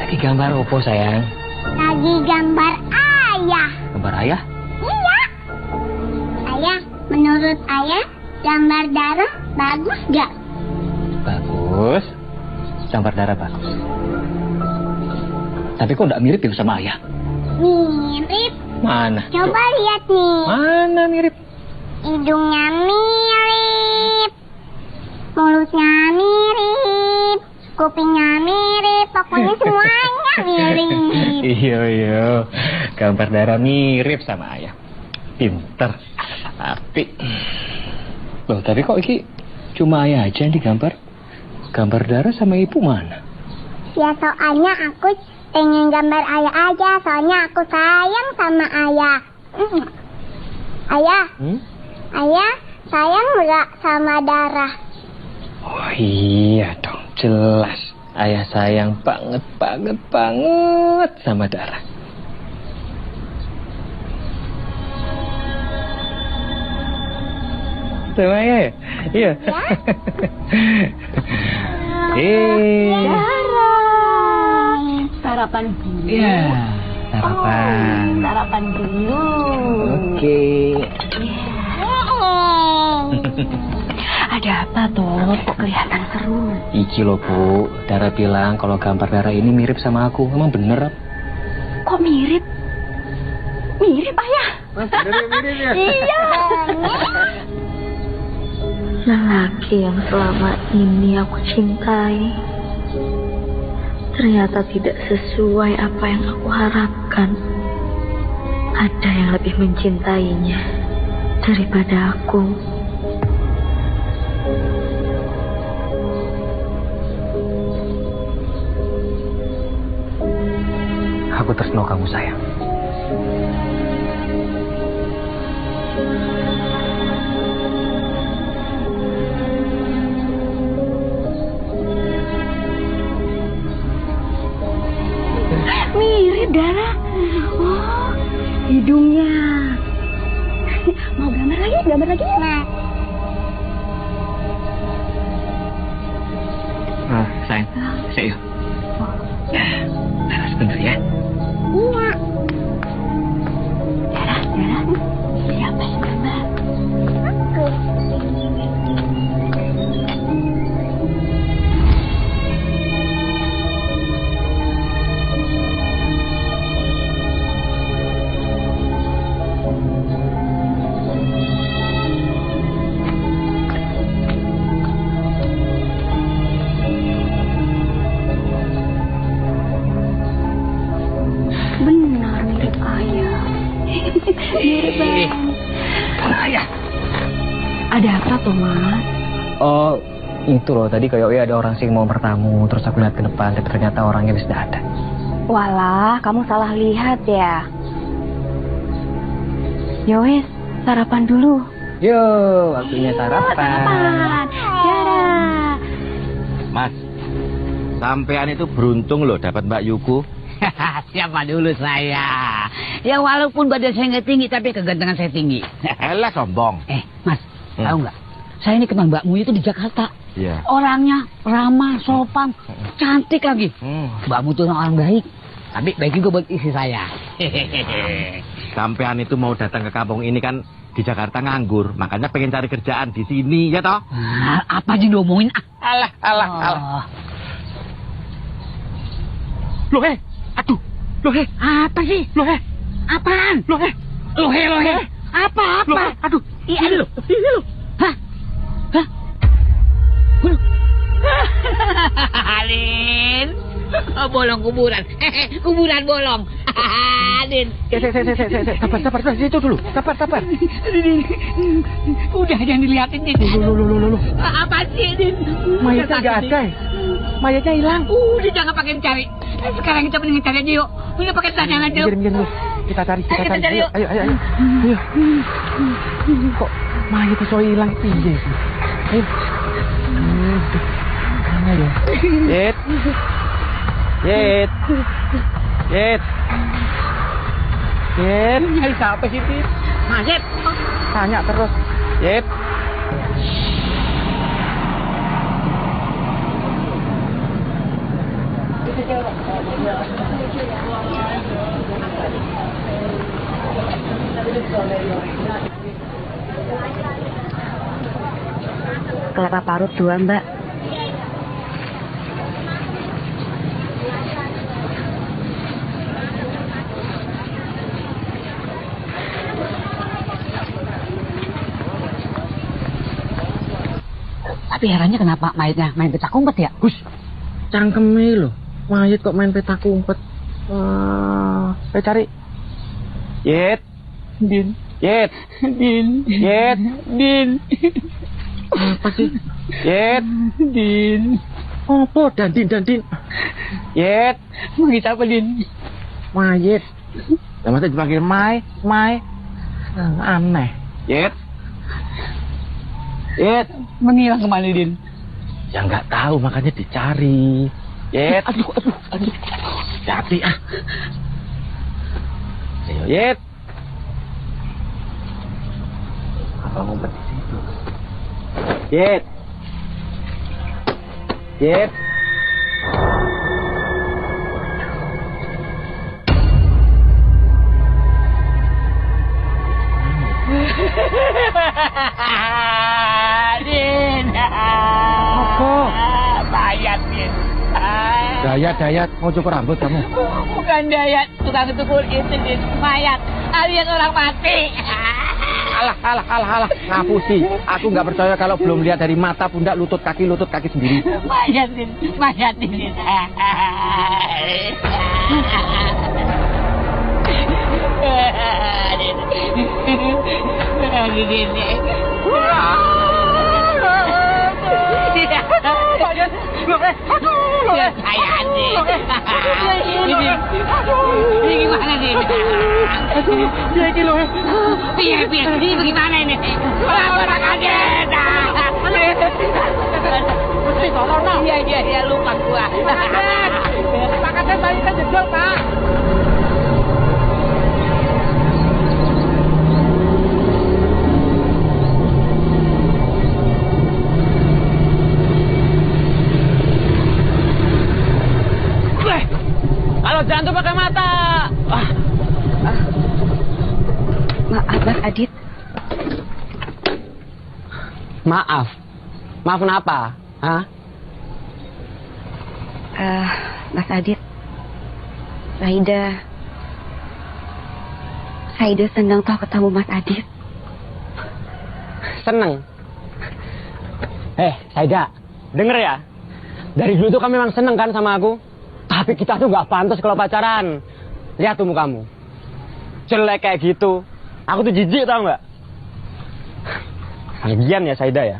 Lagi gambar opo sayang? Lagi gambar ayah. Gambar ayah? Iya. Ayah, menurut ayah gambar darah bagus gak? Bagus. Gambar darah bagus. Tapi kok nggak mirip ya sama ayah? Mirip. Mana? Coba lihat nih. Mana mirip? Hidungnya mirip. Mulutnya mirip. Kupingnya mirip. Pokoknya semuanya mirip. Iya. Gambar darah mirip sama ayah. Pinter. Loh, tapi kok ini cuma ayah aja yang digambar? Gambar darah sama ibu mana? Ya soalnya aku pengen gambar ayah aja. Soalnya aku sayang sama ayah. Ayah. Ayah sayang nggak sama darah? Oh iya dong, jelas. Ayah sayang banget sama darah. Sama ayah ya? Iya. Darah. Sarapan dulu. Iya, sarapan. Sarapan dulu. Oke. Ada apa toh? Kok kelihatan seru? Iki loh Bu, Dara bilang kalau gambar darah ini mirip sama aku. Emang bener? Kok mirip? Mirip ayah. Mirip ya? Iya. Lelaki yang selama ini aku cintai ternyata tidak sesuai apa yang aku harapkan. Ada yang lebih mencintainya daripada aku. Aku tersentuh kamu sayang. Mirip darah. Oh, hidungnya. Mau gambar lagi? Gambar lagi ya? Nah, sayang, saya yuk. Darah sebentar ya. Iya. Darah. Siapa yang gambar? Aku. Benar mirip ayah. Mirip banget. Ayah. Ada apa toh mas? Oh, itu loh. Tadi kayaknya ada orang sih mau bertamu. Terus aku lihat ke depan dan ternyata orangnya sudah ada. Walah, kamu salah lihat ya. Yowes, sarapan dulu. Yo, waktunya sarapan. Darah. Mas, sampean itu beruntung loh dapat Mbak Yuku. Siapa dulu saya? Ya walaupun badan saya nggak tinggi, tapi kegantengan saya tinggi. Elah sombong. Mas, tahu nggak? Saya ini kenal Mbakmu itu di Jakarta. Iya. Orangnya ramah, sopan, cantik lagi. Mbakmu tuh orang baik. Tapi baik juga buat istri saya. Sampean itu mau datang ke kampung ini kan di Jakarta nganggur, makanya pengen cari kerjaan di sini ya toh? Apa aja diomongin? Alah. Loh aduh, loh Apa sih? loh Apaan? loh Lohe. Apa? aduh, Ini loh. Hah? Alin. Oh, bolong kuburan. Kuburan bolong. Alin. Sabar, situ dulu, sabar. Udah jangan dilihatin, Din. Loh. Apa sih, Din? Mayatnya nggak ada. Mayatnya hilang. Udah jangan pakai cari. Sekarang kita mending cari aja yuk. Udah pakai tanya aja. Minggir dulu. Kita cari. Kita cari yuk. Ayo. Kok mayatnya so hilang piye sih? Ayo. Mana ya? Yet. Nyari siapa sih, Din? Maset. Tanya terus. Yet. Kelapa parut 2, Mbak. Tapi herannya kenapa mayatnya main petak umpet ya? Gus, cangkeme loh. Mayat kok main petak umpet. Saya cari. Yet. Din. Yet. Din. Yet. Din. Apa sih? Yet. Din. Apa? Dandin. Yet. Manggil apa, Din? Mayat. Lah masa dipanggil Mai? Aneh. Yet. Yet. Menghilang kemana, Din? Ya nggak tahu, makanya dicari. Yet. Aduh. Hati ah. Ayo, Yet. Apa ngumpet di situ? Yet. Yet. Din. Apa? Mayat, Din. Dayat, mau cukur rambut kamu? Bukan Dayat, tukang cukur itu, Din. Mayat, alias orang mati. Alah, ngapusi. Aku nggak percaya kalau belum lihat dari mata, pundak, lutut kaki sendiri. Mayat, Din. Ini gimana nih? Ini bagaimana ini? Orang kaget. Iya, lupa gua. Pak Kadet balik jedol, Pak. Kalau jantung pakai mata. Maaf, Mas Adit. Maaf kenapa? Hah? Mas Adit, Saida senang toh ketemu Mas Adit. Seneng. Saida, denger ya. Dari dulu tuh kamu memang seneng kan sama aku. Tapi kita tuh nggak pantas kalau pacaran. Lihat tuh mukamu, jelek kayak gitu. Aku tuh jijik tau nggak? Lagian ya Saida ya.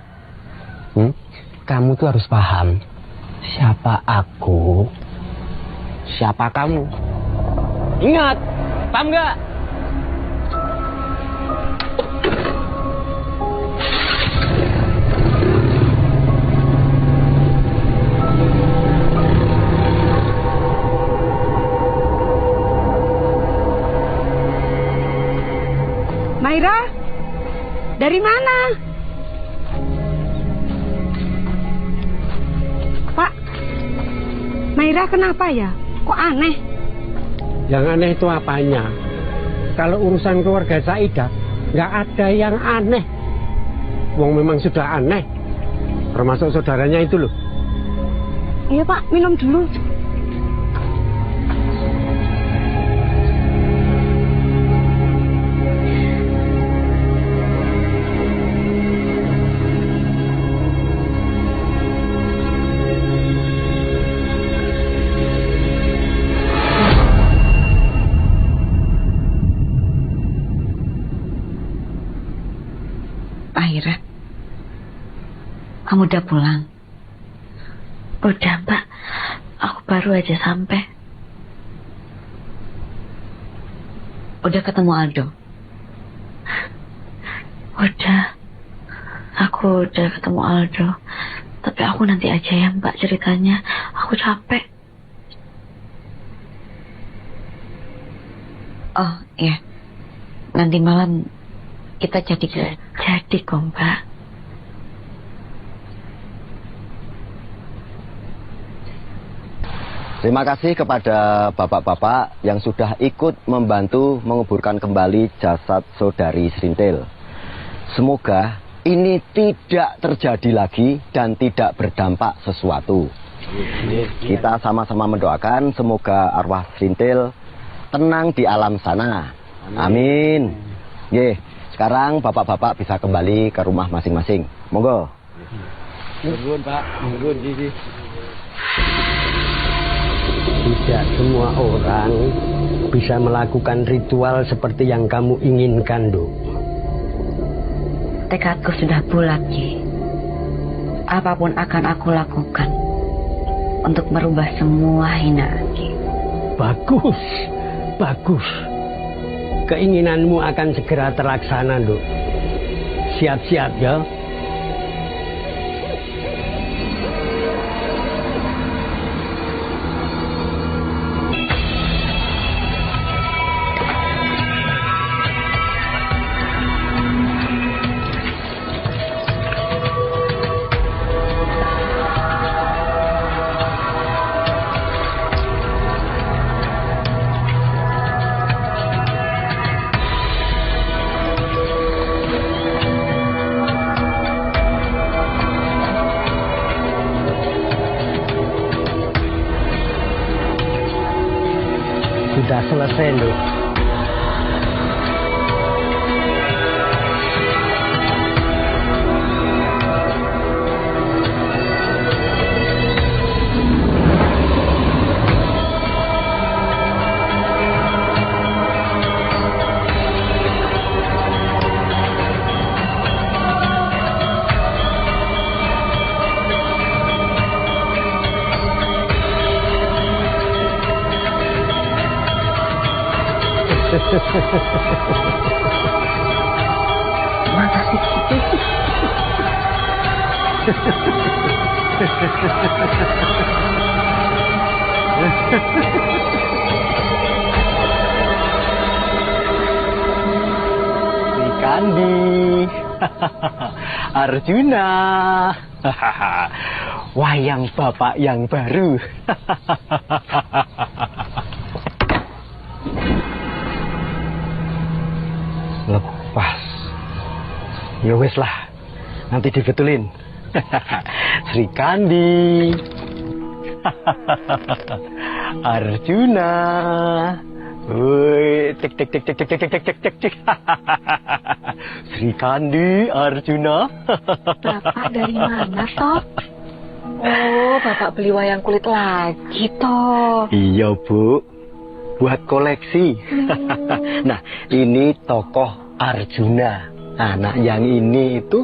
Kamu tuh harus paham. Siapa aku, siapa kamu. Ingat, paham nggak? Maira, dari mana? Pak, Maira kenapa ya? Kok aneh? Yang aneh itu apanya? Kalau urusan keluarga Saida, nggak ada yang aneh. Wong memang sudah aneh, termasuk saudaranya itu loh. Iya Pak, minum dulu. Akhirnya, kamu udah pulang? Udah, Mbak. Aku baru aja sampai. Udah ketemu Aldo? Udah. Aku udah ketemu Aldo. Tapi aku nanti aja ya, Mbak, ceritanya. Aku capek. Oh, iya. Nanti malam kita jadi kok, Mbak. Terima kasih kepada bapak-bapak yang sudah ikut membantu menguburkan kembali jasad saudari Srintil. Semoga ini tidak terjadi lagi dan tidak berdampak sesuatu. Kita sama-sama mendoakan semoga arwah Srintil tenang di alam sana. Amin. Ye, sekarang bapak-bapak bisa kembali ke rumah masing-masing. Monggo. Nuwun, Pak. Nuwun, Gigi. Tidak semua orang bisa melakukan ritual seperti yang kamu inginkan, Duk. Tekadku sudah bulat, Ki. Apapun akan aku lakukan untuk merubah semua hinaan, Ki. Bagus, bagus. Keinginanmu akan segera terlaksana, Duk. Siap-siap ya. Sudah selesai, Duk. Makasih, Ki. Kandi, Arjuna, wayang bapak yang baru. Lepas, ya wes lah, nanti dibetulin. Sri Kandi, Arjuna, woi, cek cek cek cek cek cek cek cek cek cek. Sri Kandi, Arjuna. Bapak dari mana, toh? Oh, bapak beli wayang kulit lagi, toh. Iya, Bu. Buat koleksi. Nah, ini tokoh Arjuna. Anak yang ini itu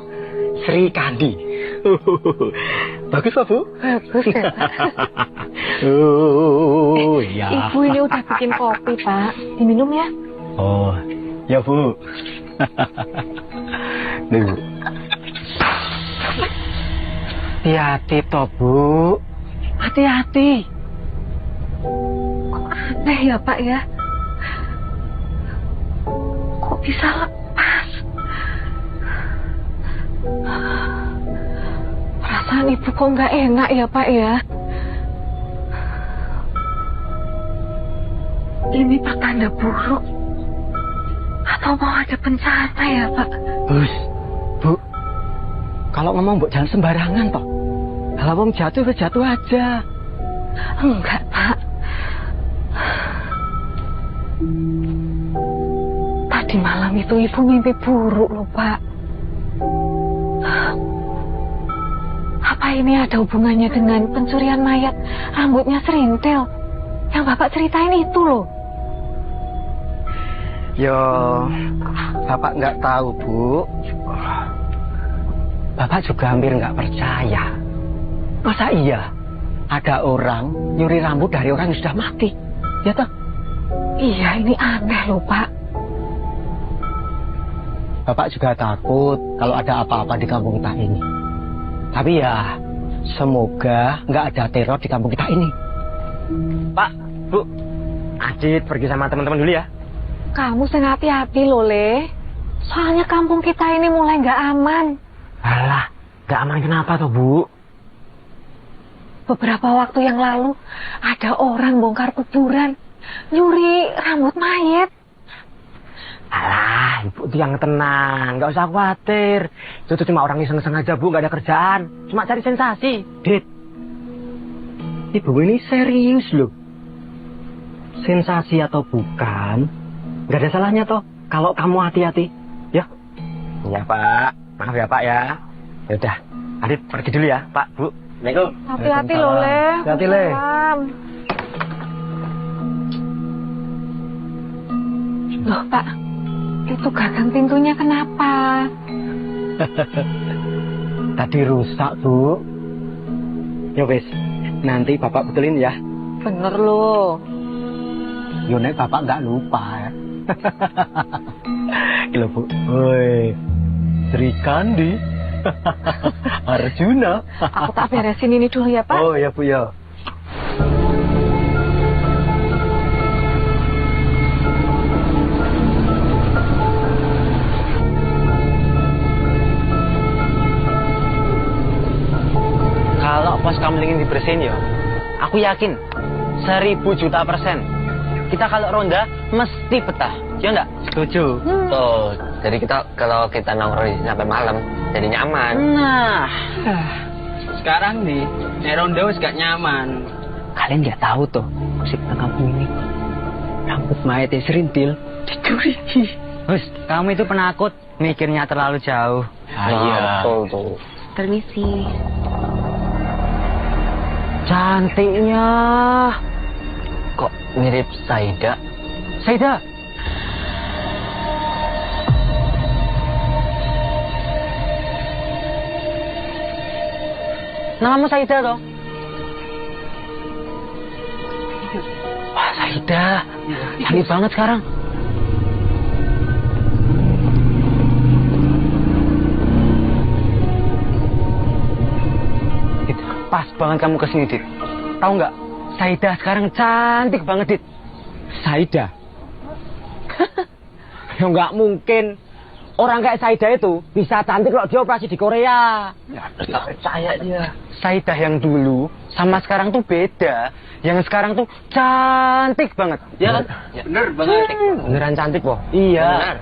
Sri Kandi. Bagus, Pak, Bu? Bagus ya, Pak. Oh, ya. Ibu ini udah bikin kopi, Pak. Diminum ya? Oh, ya, Bu. Nih, Bu. Hati-hati, toh, Bu. Hati-hati. Kok aneh ya, Pak ya? Kok bisa lepas? Perasaan ibu kok nggak enak ya, Pak ya? Ini pertanda buruk. Atau mau ada bencana ya, Pak? Bus, Bu. Kalau ngomong, Bu, jangan sembarangan, toh. Kalau wong jatuh, jatuh aja. Enggak, Pak. Tadi malam itu ibu mimpi buruk loh, Pak. Apa ini ada hubungannya dengan pencurian mayat rambutnya Srintil yang Bapak ceritain itu loh? Yo, Bapak nggak tahu, Bu. Bapak juga hampir nggak percaya. Masa iya ada orang nyuri rambut dari orang yang sudah mati? Ya toh? Iya, ini aneh loh, Pak. Bapak juga takut kalau ada apa-apa di kampung kita ini. Tapi ya, semoga nggak ada teror di kampung kita ini. Pak, Bu, Adit pergi sama teman-teman dulu ya. Kamu sing hati-hati loh, Le. Soalnya kampung kita ini mulai nggak aman. Alah, nggak aman kenapa toh, Bu? beberapa waktu yang lalu ada orang bongkar kuburan, nyuri rambut mayat. Alah, ibu itu yang tenang, nggak usah khawatir. Itu tuh cuma orang iseng-iseng aja, Bu, nggak ada kerjaan. Cuma cari sensasi. Dit, ibu ini serius loh. Sensasi atau bukan, nggak ada salahnya toh kalau kamu hati-hati. Ya? Iya, Pak. Maaf ya, Pak ya. Yaudah, Adit pergi dulu ya, Pak, Bu. Assalamualaikum. Hati-hati loh, Le. Hati-hati, Le. Loh, Pak. Itu gagang pintunya kenapa? Tadi rusak, Bu. Ya wis, nanti Bapak betulin ya. Bener loh. Yo nek Bapak nggak lupa ya. Gila, Bu. Woi. Sri Kandi. Arjuna. Aku tak beresin ini dulu ya, Pak. Oh ya, Bu ya. Kalau pos kamling ini dibersihin ya, aku yakin 1000 juta %. Kita kalau ronda mesti betah, ya enggak? Setuju. Tuh, jadi kalau kita nongkrong sampai malam jadi nyaman. Nah, Sekarang nih, ronda wis gak nyaman. kalian nggak tahu tuh musik tentang kampung ini. Rambut mayatnya serintil dicuri. Hus, kamu itu penakut, mikirnya terlalu jauh. Iya. Tuh. Permisi. Cantiknya. Kok mirip Saida? Saida. Namamu Saida toh? Wah, Saida. Cantik banget sekarang. Dit, pas banget kamu kesini, Dit. Tahu nggak? Saida sekarang cantik banget, Dit. Saida? Ya nggak mungkin. Orang kayak Saida itu bisa cantik kalau dia operasi di Korea. Ya, nggak percaya dia. Saida yang dulu sama sekarang tuh beda. Yang sekarang tuh cantik banget. Ya kan? Ya, bener banget. Beneran cantik, Boh. Iya. Bener.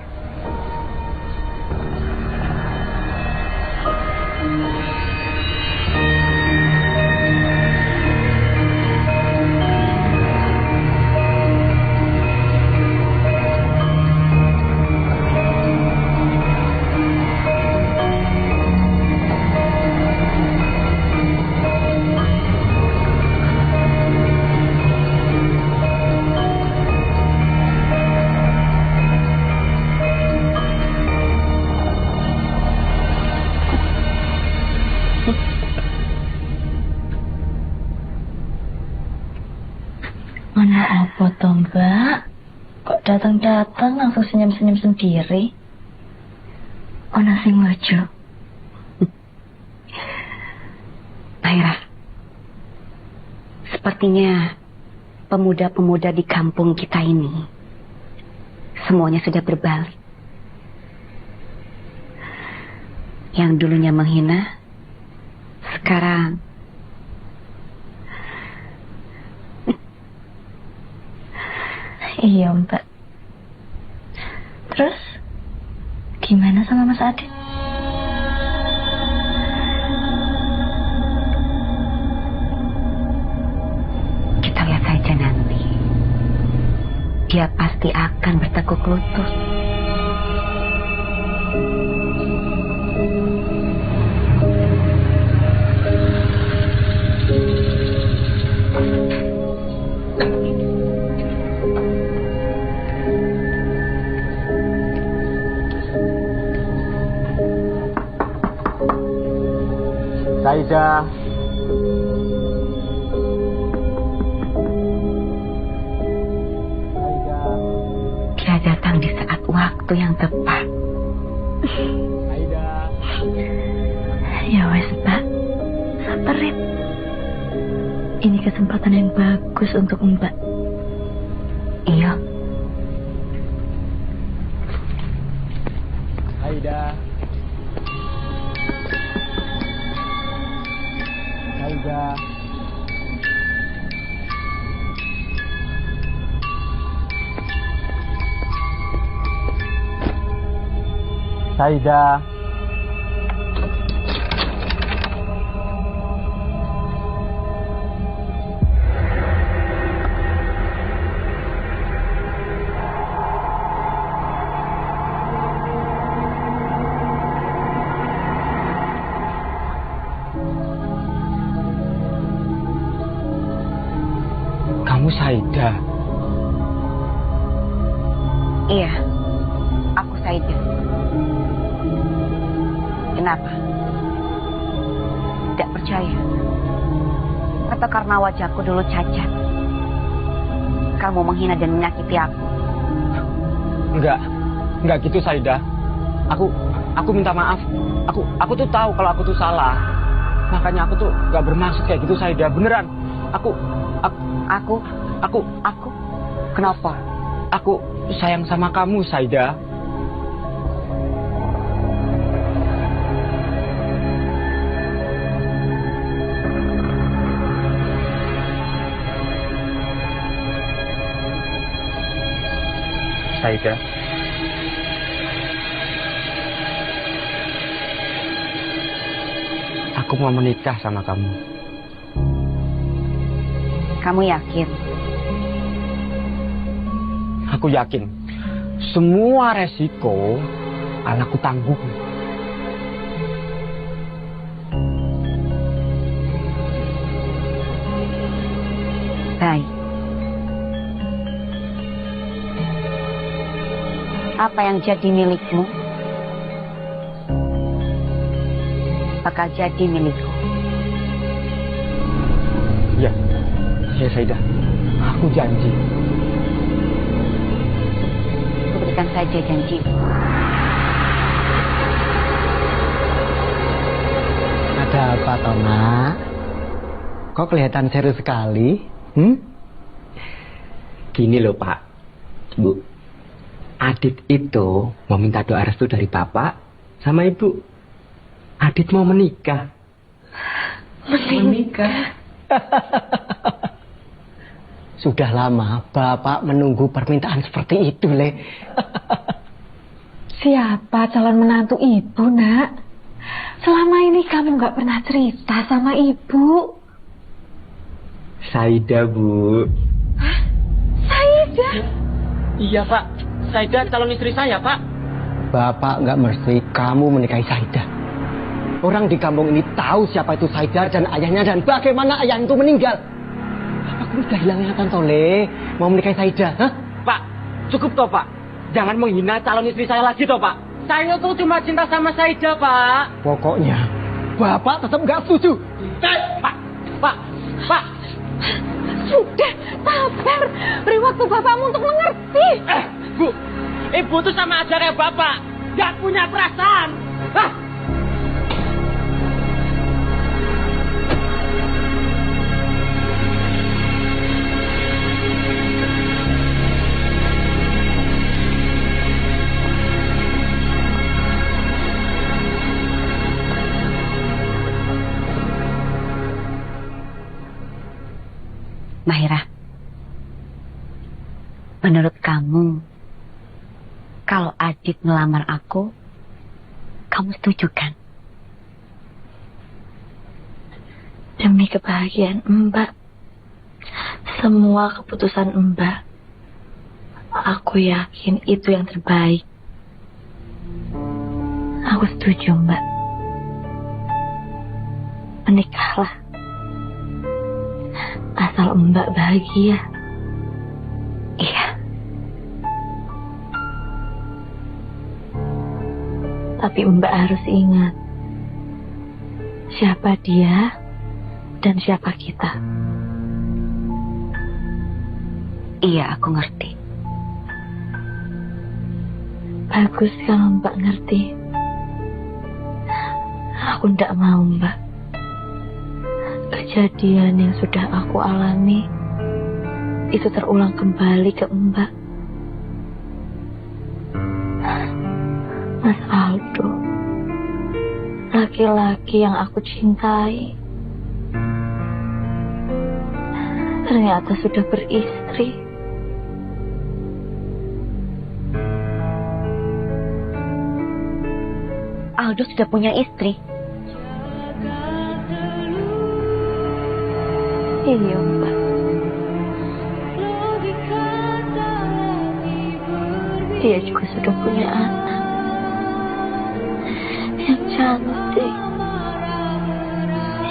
Mana apa toh, Mbak? Kok datang-datang langsung senyum-senyum sendiri? Ono sing lucu. Naira, sepertinya pemuda-pemuda di kampung kita ini semuanya sudah berbalik. Yang dulunya menghina, sekarang iya, Mbak. Terus gimana sama Mas Adit? Kita lihat saja nanti. Dia pasti akan bertekuk lutut. Saida. Dia datang di saat waktu yang tepat. Saida. Ya wes, Mbak. Sabarin. Ini kesempatan yang bagus untuk Mbak. Iya. Saida. Saida. Saida. Kamu Saida? Iya, aku Saida. Kenapa? Tidak percaya? Atau karena wajahku dulu cacat? Kamu menghina dan menyakiti aku? Enggak gitu Saida. Aku minta maaf. Aku tuh tahu kalau aku tuh salah. Makanya aku tuh gak bermaksud kayak gitu Saida. Beneran. Aku. Kenapa? Aku sayang sama kamu Saida. Saida. Aku mau menikah sama kamu. Kamu yakin? Aku yakin. Semua resiko akan aku tanggung. Baik. Apa yang jadi milikmu bakal jadi milikku. Ya Saida, aku janji. Berikan saja janji. Ada apa, Tona? Kok kelihatan serius sekali? Gini loh Pak, Bu. Adit itu mau minta doa restu dari Bapak sama Ibu. Adit mau menikah. Menikah? Sudah lama Bapak menunggu permintaan seperti itu, Le. Siapa calon menantu ibu, Nak? Selama ini kamu nggak pernah cerita sama ibu. Saida, Bu. Hah? Saida? Iya, Pak. Saida calon istri saya, Pak. Bapak nggak mesti kamu menikahi Saida. Orang di kampung ini tahu siapa itu Saida dan ayahnya dan bagaimana ayah itu meninggal. Aku udah hilang ingatan, Tole. Mau menikahi Saida, hah? Pak, cukup toh, Pak. Jangan menghina calon istri saya lagi toh, Pak. Saya tuh cuma cinta sama Saida, Pak. Pokoknya Bapak tetap nggak setuju. Pak. Sudah, sabar. Beri waktu bapakmu untuk mengerti. Bu, Ibu tuh sama aja kayak Bapak. Gak punya perasaan. Hah? Mahira, menurut kamu, kalau Adit melamar aku, kamu setuju kan? Demi kebahagiaan Mbak, semua keputusan Mbak, aku yakin itu yang terbaik. Aku setuju, Mbak. Menikahlah. Asal Mbak bahagia. Iya. Tapi Mbak harus ingat, siapa dia dan siapa kita. Iya, aku ngerti. Bagus kalau Mbak ngerti. Aku ndak mau, Mbak. Kejadian yang sudah aku alami itu terulang kembali ke Mbak. Mas Aldo, laki-laki yang aku cintai, ternyata sudah beristri. Aldo sudah punya istri. Iya, Mbak. Dia juga sudah punya anak yang cantik,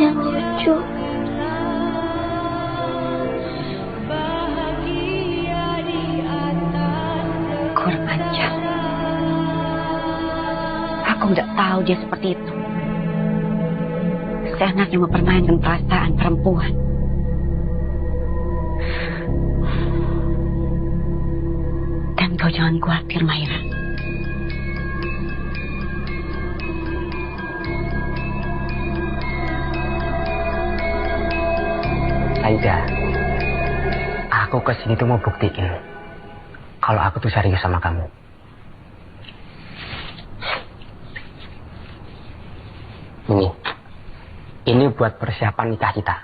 yang lucu. Kurang ajar. Aku nggak tahu dia seperti itu. Seenaknya mempermainkan perasaan perempuan. Dan kau jangan khawatir, Maira. Aida, aku kesini tuh mau buktiin kalau aku tuh serius sama kamu. Ini buat persiapan nikah kita.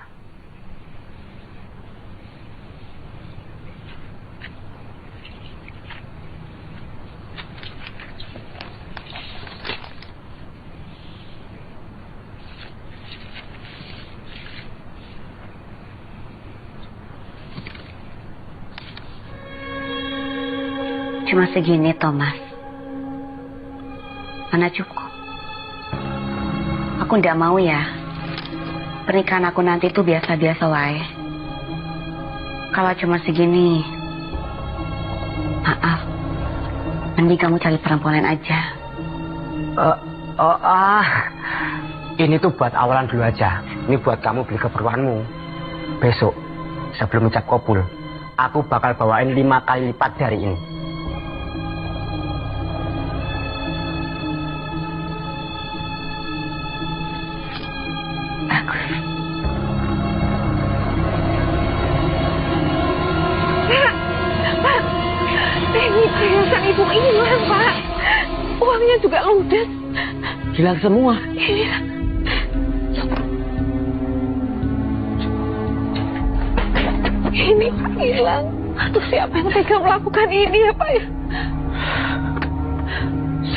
Cuma segini, Thomas. Mana cukup. Aku nggak mau ya. Pernikahan aku nanti tuh biasa-biasa wae. Kalau cuma segini, maaf. Mending kamu cari perempuan lain aja. Ini tuh buat awalan dulu aja. Ini buat kamu beli keperluanmu. Besok, sebelum ucap kabul, aku bakal bawain 5 kali lipat dari ini. Perhiasan ibu hilang, Pak. Uangnya juga ludes. Hilang semua. Iya. Ini Pak hilang. Aduh, siapa yang tega melakukan ini ya, Pak ya?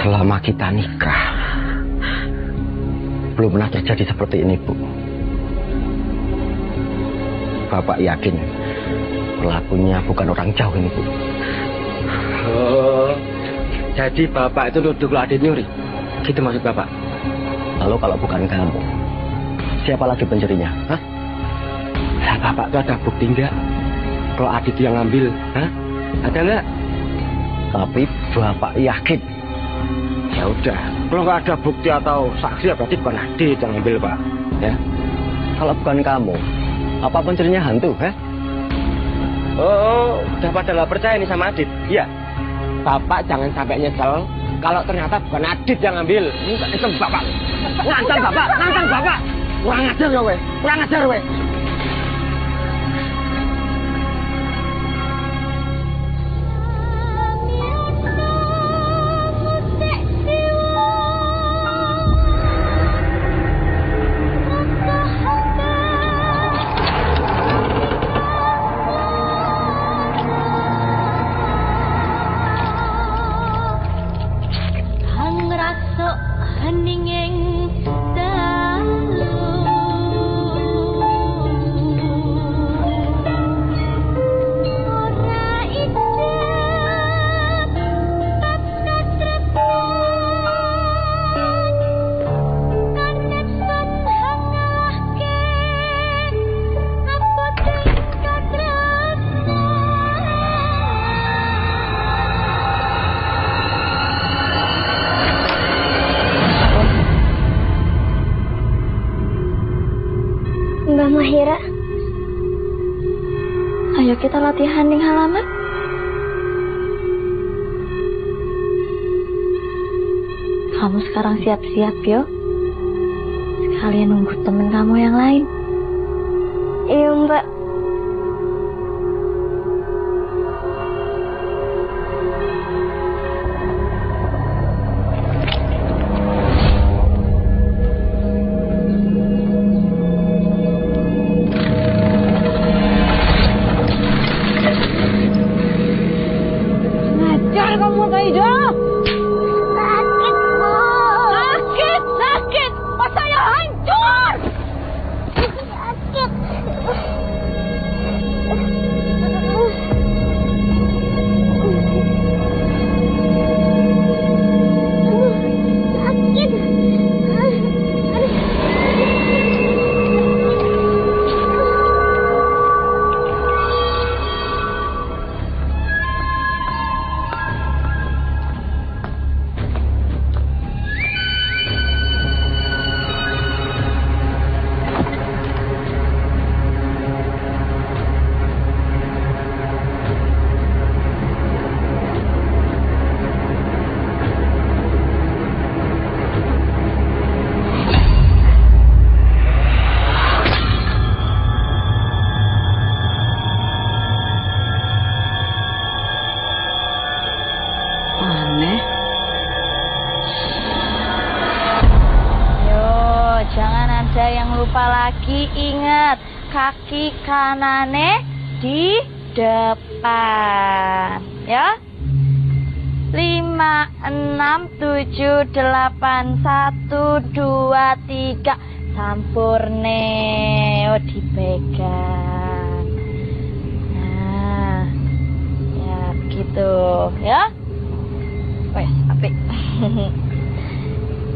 Selama kita nikah, belum pernah terjadi seperti ini, Bu. Bapak yakin pelakunya bukan orang jauh ini, Bu. Oh, jadi Bapak itu nuduh kalau Adit nyuri? Gitu maksud Bapak? Lalu kalau bukan kamu, siapa lagi pencurinya? Hah? Lah, Bapak tuh ada bukti enggak? Kalau Adit yang ngambil, hah? Ada enggak? Tapi Bapak yakin. Ya udah, kalau nggak ada bukti atau saksi, ya berarti bukan Adit yang ngambil, Pak. Ya. Kalau bukan kamu, apa pencurinya hantu, hah? Oh, udah pada nggak percaya nih sama Adit? Iya. Bapak jangan sampai nyesel kalau ternyata bukan Adit yang ngambil. Itu Bapak. Nantang Bapak, nantang Bapak. Kurang ajar ya, weh. Kurang ajar, weh. Mbak Mahira, Ayo kita latihan di halaman. Kamu sekarang siap-siap yo. Sekalian nunggu temen kamu yang lain. iya Mbak. Ngajar kamu, Kaido. Sakit, Bu. Sakit. lupa lagi, ingat kaki kanane di depan, ya. 5, 6, 7, 8, 1, 2, 3. Sampurne, oh dipegang. Nah, ya begitu, ya. Wes, apik.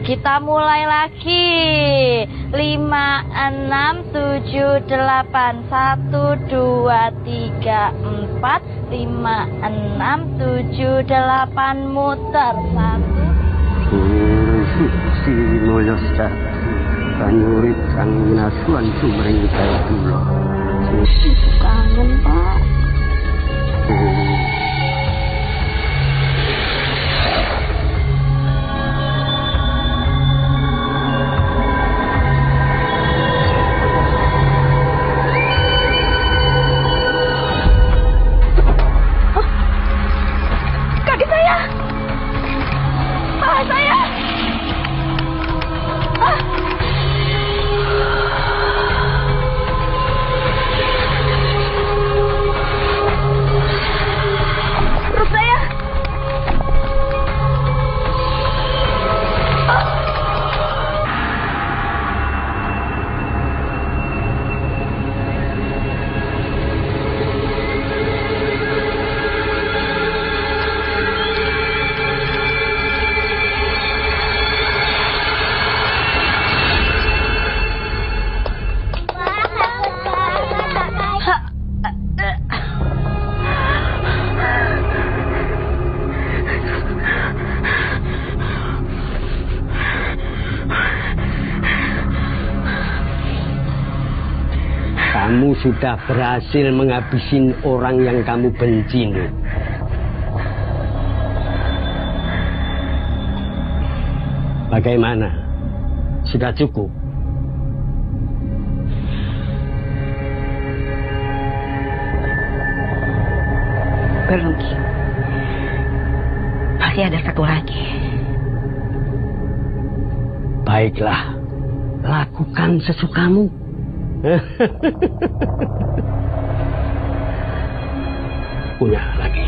Kita mulai lagi. 5, 6, 7, 8, 1, 2, 3, 4. 5, 6, 7, 8, muter. 1. Si Mulya Sejati Banyurit Sang Winasuan Sumring Kawula. Kangen, Pak. Kaki saya. Paha saya. Perut saya. Kamu sudah berhasil menghabisin orang yang kamu benci, Nur. Bagaimana? Sudah cukup? Belum, Ki. Masih ada satu lagi. Baiklah, lakukan sesukamu. Punya lagi.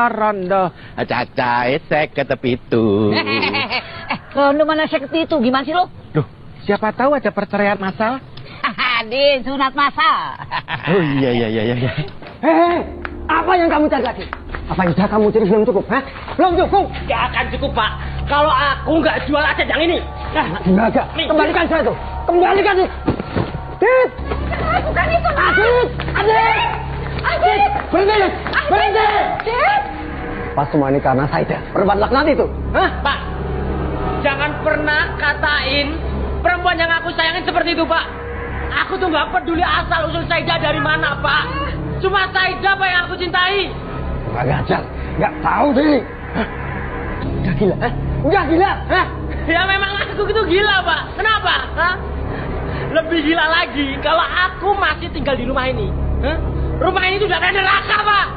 Rondo cacae seket pitu. Rondo mana seket itu? Gimana sih lo? Duh, siapa tahu ada perceraian massal? Di sunat masal. Oh iya. Apa yang kamu cari lagi? Apa yang sudah kamu cari belum cukup? Hah? Belum cukup? Gak akan cukup, Pak. Kalau aku nggak jual aset yang ini. Gimana? Kembalikan saya itu. Kembalikan itu. Adit! Bukan itu, Pak. Adit! Berhenti! Pas semua ini karena Saida, perempuan laknat itu. Hah? Pak, jangan pernah katain perempuan yang aku sayangin seperti itu, Pak. Aku tuh nggak peduli asal usul Saida dari mana, Pak. Cuma Saida, Pak, yang aku cintai. Nggak ngajar, nggak tahu diri. Udah gila, hah? Udah gila, hah? Ya memang aku itu gila, Pak. Kenapa? Hah? Lebih gila lagi kalau aku masih tinggal di rumah ini. Hah? Rumah ini sudah kayak neraka, Pak.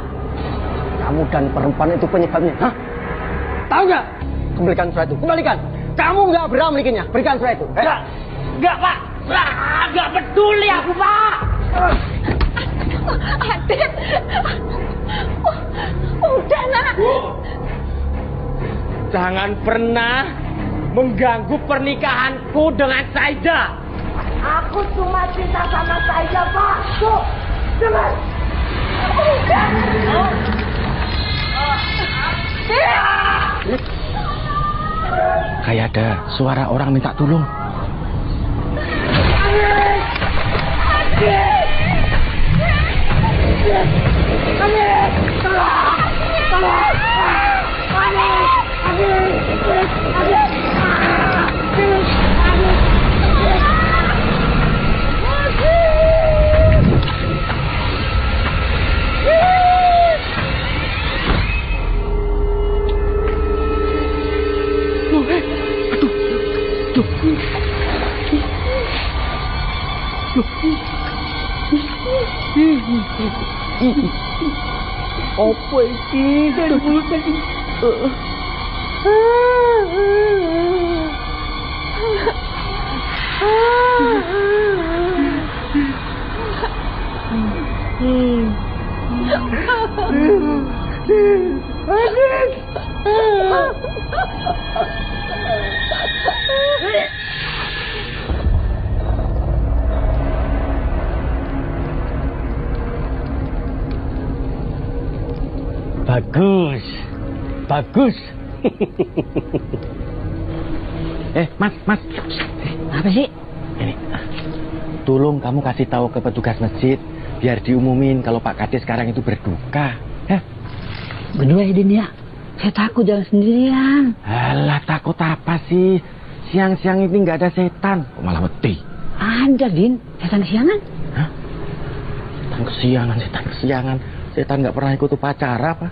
Kamu dan perempuan itu penyebabnya, hah? Tahu nggak? Kembalikan surat itu, kembalikan. Kamu nggak berhak memilikinya, berikan surat itu. Nggak, Pak. Nggak peduli aku, Pak. Adit. Udah, Nak. Bu, jangan pernah mengganggu pernikahanku dengan Saida. Aku cuma cinta sama Saida, Pak. Tuh, dengar. Kayak ada suara orang minta tolong. Apa ini dari mulut tadi? Bagus, bagus. Mas, Apa sih? ini, tolong kamu kasih tahu ke petugas masjid biar diumumin kalau Pak Kades sekarang itu berduka. Berdua ya, Din ya. Saya takut jalan sendirian. Alah, takut apa sih? Siang-siang ini nggak ada setan, kok malah mati. Ada, Din. Setan kesiangan. Setan kesiangan. Setan nggak pernah ikut upacara apa?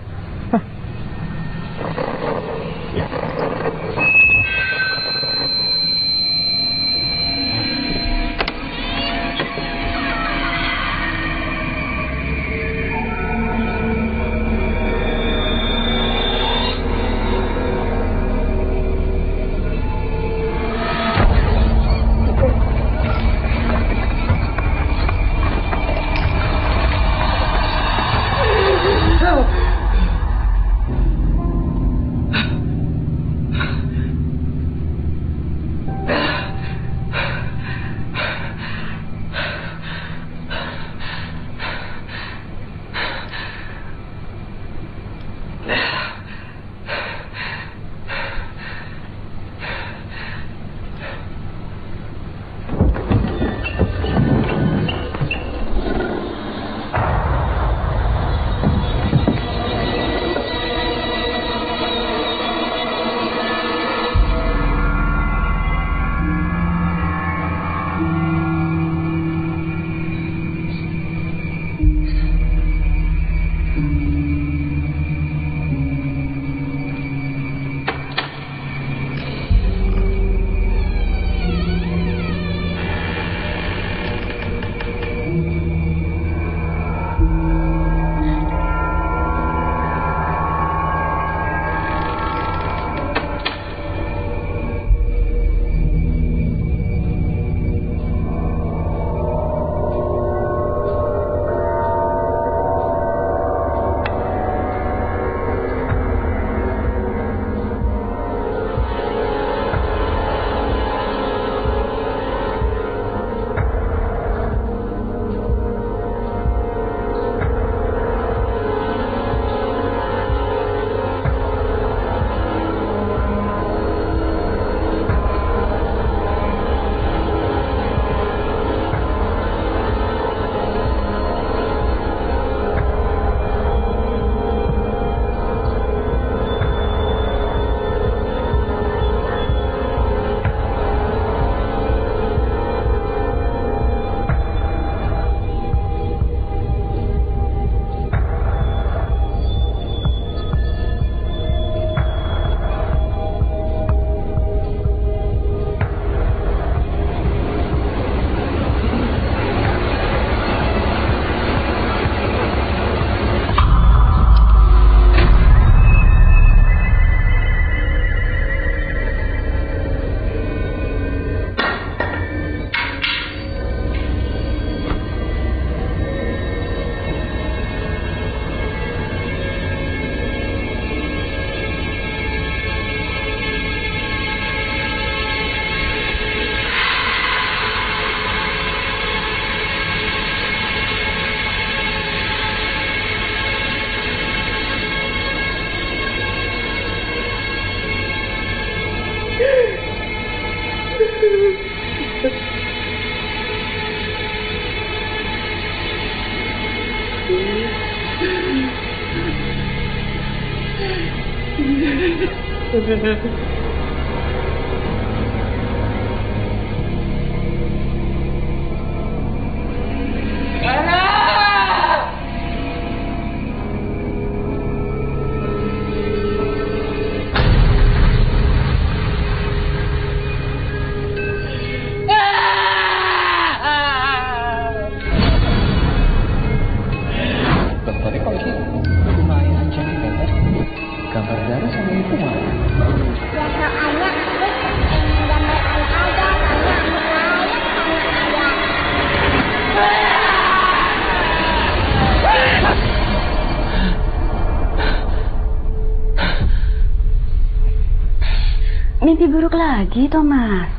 Mimpi buruk lagi, Thomas.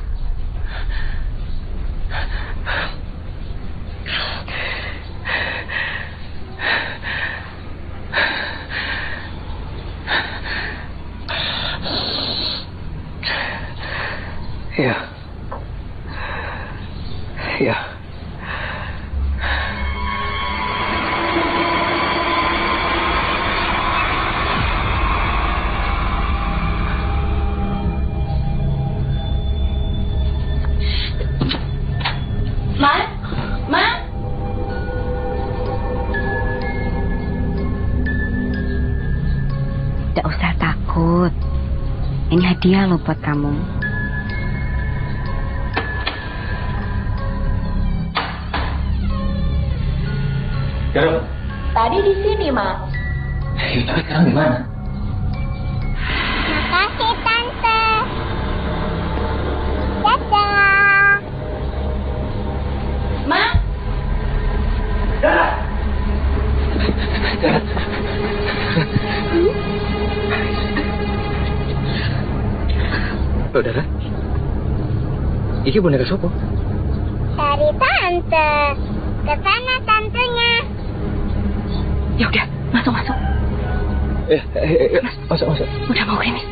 Iya. Iya. Tidak usah takut. Ini hadiah loh buat kamu. Garup. Tadi di sini, Mas. Ya, tapi sekarang di mana? Makasih, Tante. Dadah. Ma? Udah kan? Iki boneka sopo? Dari Tante. Ke sana tantenya. Ya udah, masuk. Masuk. Udah mau gini.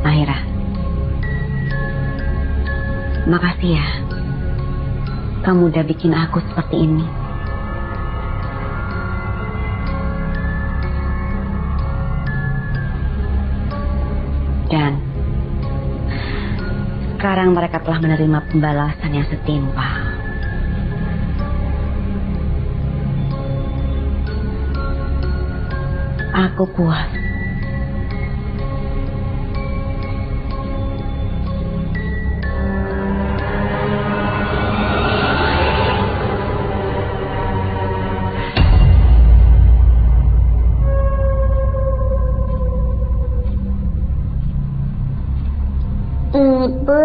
Mahira, makasih ya. Kamu udah bikin aku seperti ini. Dan sekarang mereka telah menerima pembalasan yang setimpal. Aku puas. Ibu.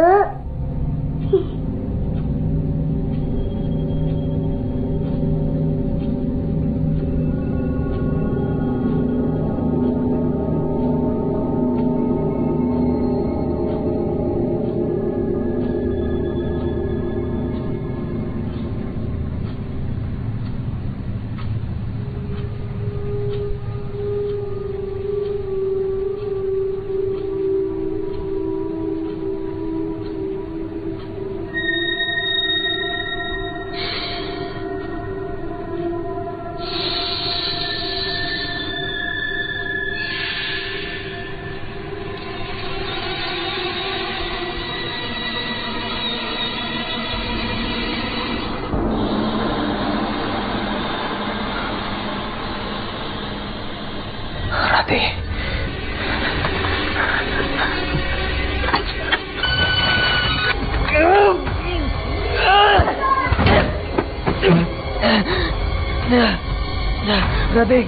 Rati.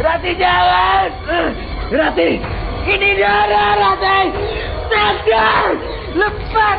Rati jangan. Rati, ini darah Rati. Sadar, lepas.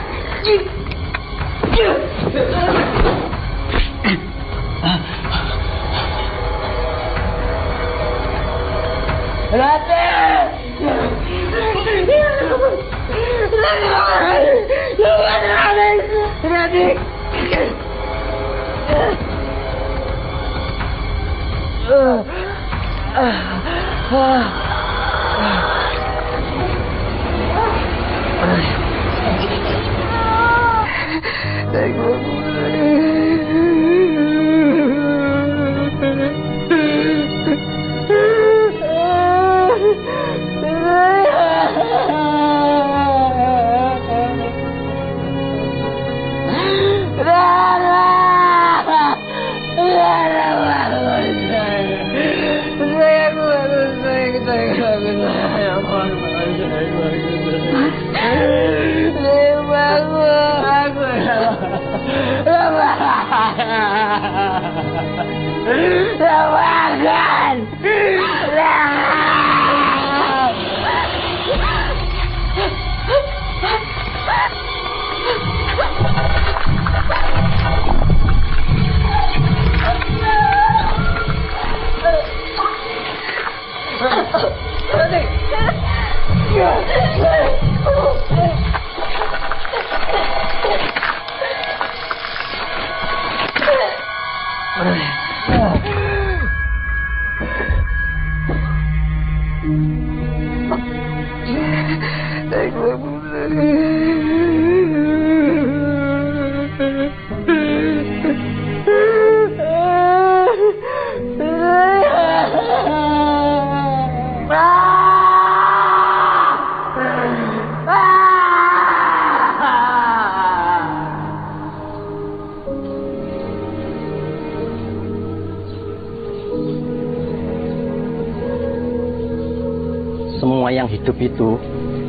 Semua yang hidup itu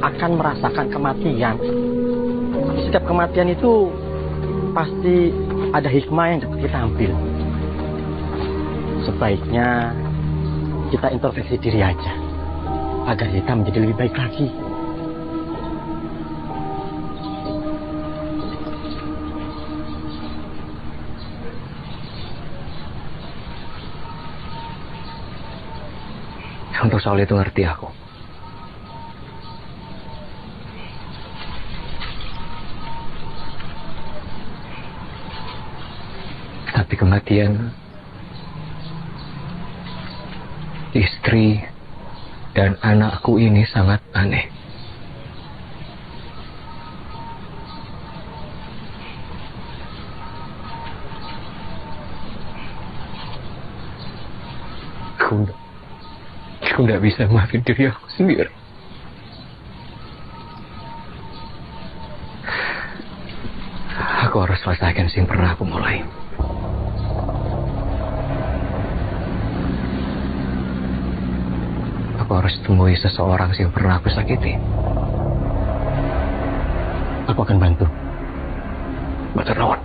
akan merasakan kematian. Setiap kematian itu pasti ada hikmah yang dapat kita ambil. Sebaiknya kita introspeksi diri aja, agar kita menjadi lebih baik lagi. Untuk soal itu ngerti aku. Tapi kematian istri dan anakku ini sangat aneh. Aku nggak bisa maafin diri aku sendiri. Aku harus selesaikan yang pernah aku mulai. Aku harus temui seseorang yang pernah aku sakiti. Aku akan bantu. Matur nuwun.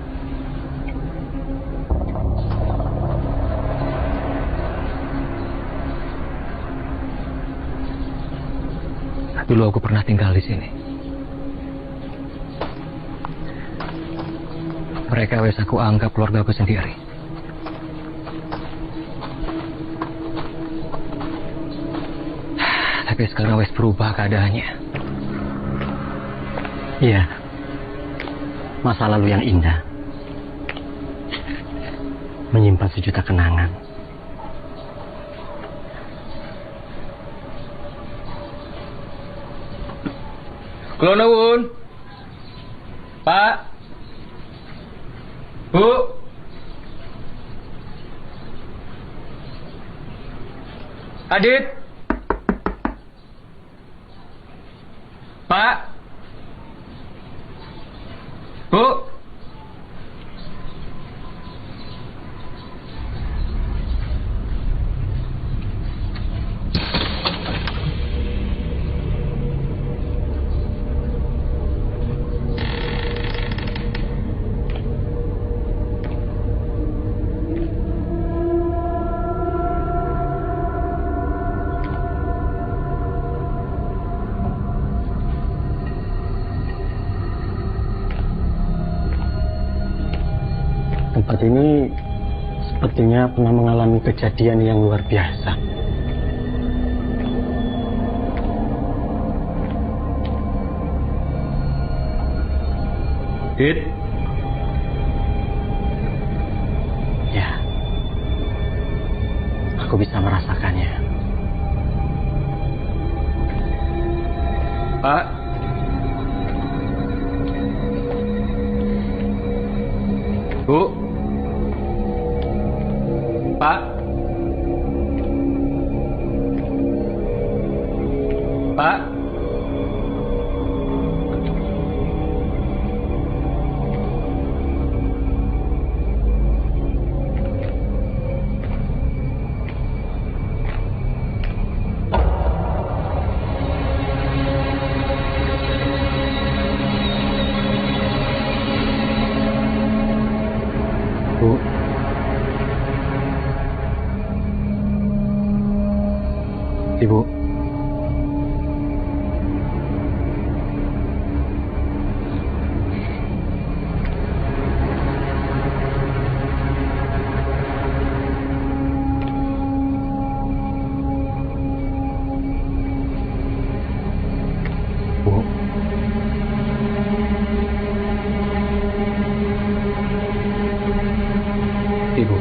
Dulu aku pernah tinggal di sini. Mereka wes aku anggap keluarga aku sendiri. Tapi sekarang wes berubah keadaannya. Iya. Masa lalu yang indah menyimpan sejuta kenangan. Kula nuwun. Pak. Bu. Adit. Pak. Bu. Tempat ini sepertinya pernah mengalami kejadian yang luar biasa. Dit. Ya, aku bisa merasakannya. Pak. Bu. Pak. Pak. Bu. Ibu. Bu. Ibu.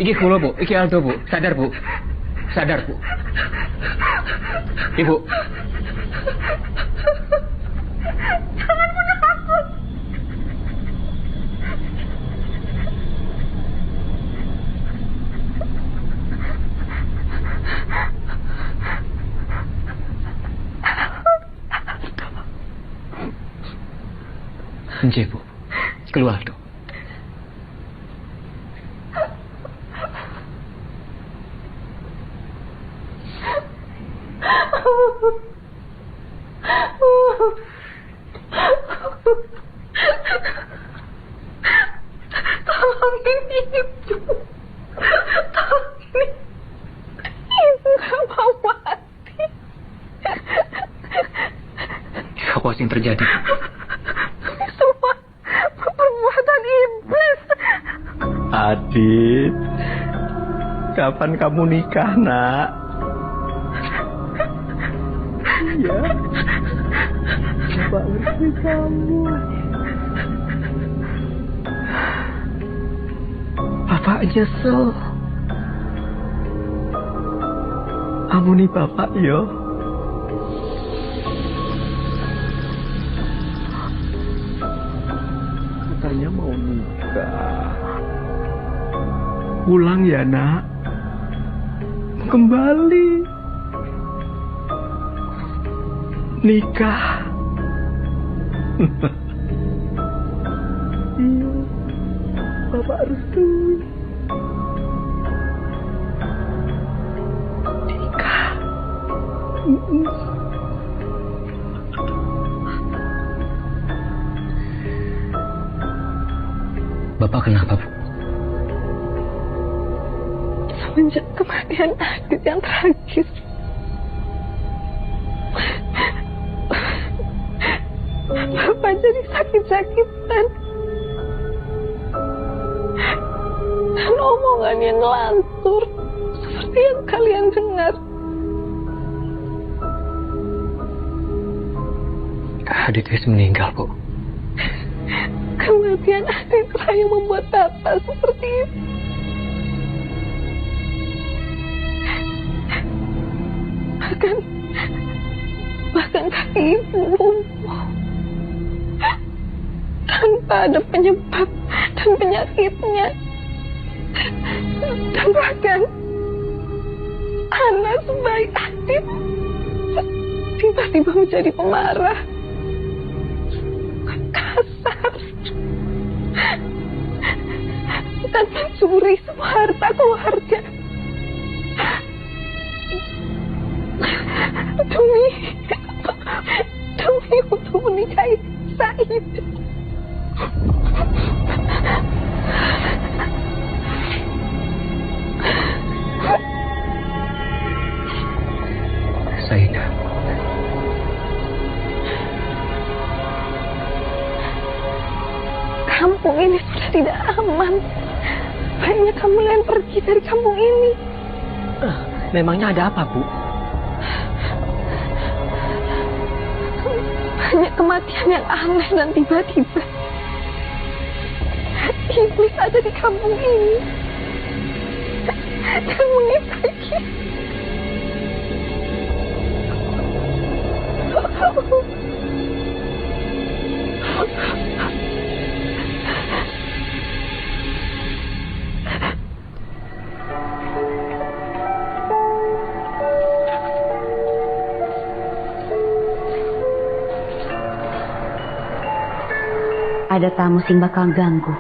Iki kula, Bu. Iki Aldo, Bu. Sadar, Bu. Sadar, Bu. Ibu. Jangan bunuh aku. Nggih, Bu. Keluar, Aldo. Tolongin ibu. Tolongin. Ibu gak mau mati. Apa yang terjadi? Semua perbuatan iblis. Adit, kapan kamu nikah, Nak? Ya, Bapak ngerti kamu. Bapak nyesel. Ampuni Bapak, yo. Katanya mau nikah. Pulang ya, Nak. Kembali. Nikah. Iya. Bapak restui. Nikah. Bapak kenapa, Bu? Semenjak kematian Adit yang tragis, Bapak jadi sakit-sakitan. Dan omongan yang ngelantur seperti yang kalian dengar. Adit wis meninggal, Bu. Kematian Adit lah yang membuat Bapak seperti itu. Bahkan kaki ibu lumpuh tanpa ada penyebab dan penyakitnya. Dan bahkan anak sebaik Adit tiba-tiba menjadi pemarah, kasar, dan mencuri semua harta keluarga. Demi untuk menikahi Said. Saida. Kampung ini sudah tidak aman. Baiknya kamu lain pergi dari kampung ini. Memangnya ada apa, Bu? Banyak kematian yang aneh dan tiba-tiba. Iblis ada di kampung ini dan mengitaki. Ada tamu sing bakal ganggu.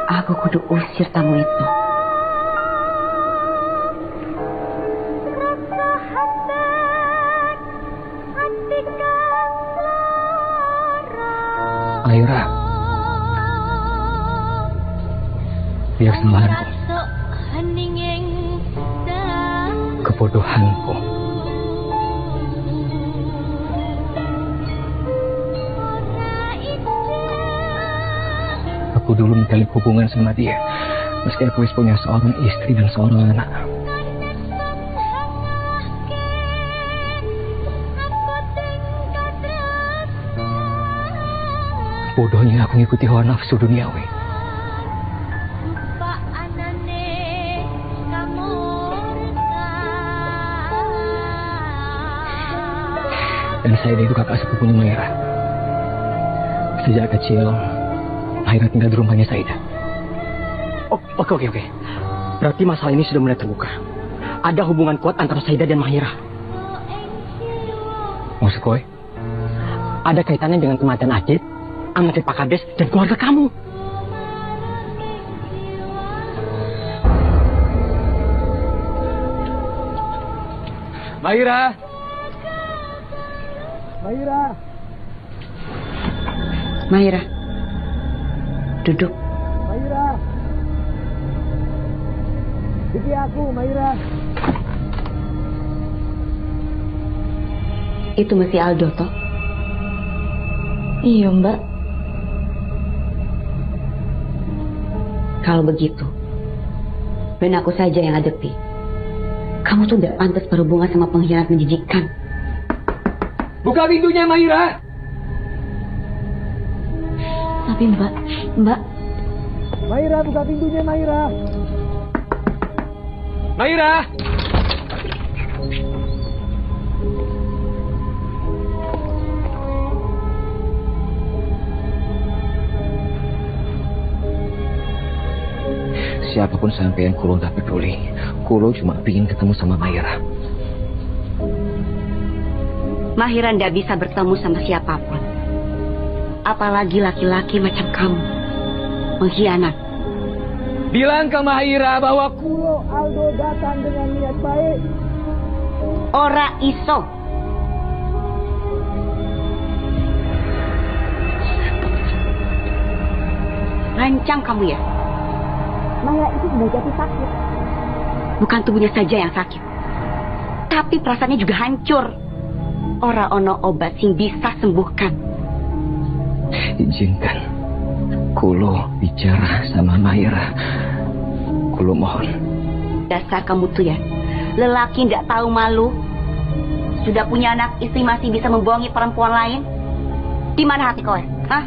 Aku kudu usir tamu itu. Mayura, biar kesalahanku, kebodohanku. Aku dulu menjalin hubungan sama dia, meski aku punya seorang istri dan seorang anak. Bodohnya aku ngikuti hawa nafsu duniawi. Dan Saida itu kakak sepupunya Mayra. Sejak kecil, Mayra tinggal di rumahnya Saida. Oh, oke. Berarti masalah ini sudah mulai terbuka. Ada hubungan kuat antara Saida dan Mahira. Maksud kowe? Ada kaitannya dengan kematian Adit, anak Pak Kades, dan keluarga kamu. Mayra! Mahira, duduk. Mayra. Iki aku, Mayra. Itu masih Aldo, toh? Iya, Mbak. Kalau begitu, ben aku saja yang hadapi. Kamu tuh tidak pantas berhubungan sama pengkhianat menjijikan. Buka pintunya, Mayra! Tapi Mbak. Mayra, buka pintunya, Mayra. Mayra! Siapapun sampean, Kulo gak peduli. Kulo cuma pingin ketemu sama Mayra. Mahira tidak bisa bertemu sama siapapun. Apalagi laki-laki macam kamu. Mengkhianat. Bilang ke Mahira bahwa Kulo Aldo datang dengan niat baik. Ora iso. Lancang kamu ya. Mahira itu sudah jatuh sakit. Bukan tubuhnya saja yang sakit, tapi perasaannya juga hancur. Ora ono obat sing bisa sembuhkan. izinkan Kulo bicara sama Mayra. Kulo mohon. Dasar kamu tuh ya, lelaki tidak tahu malu. Sudah punya anak istri masih bisa membohongi perempuan lain. Di mana hati kau? Hah?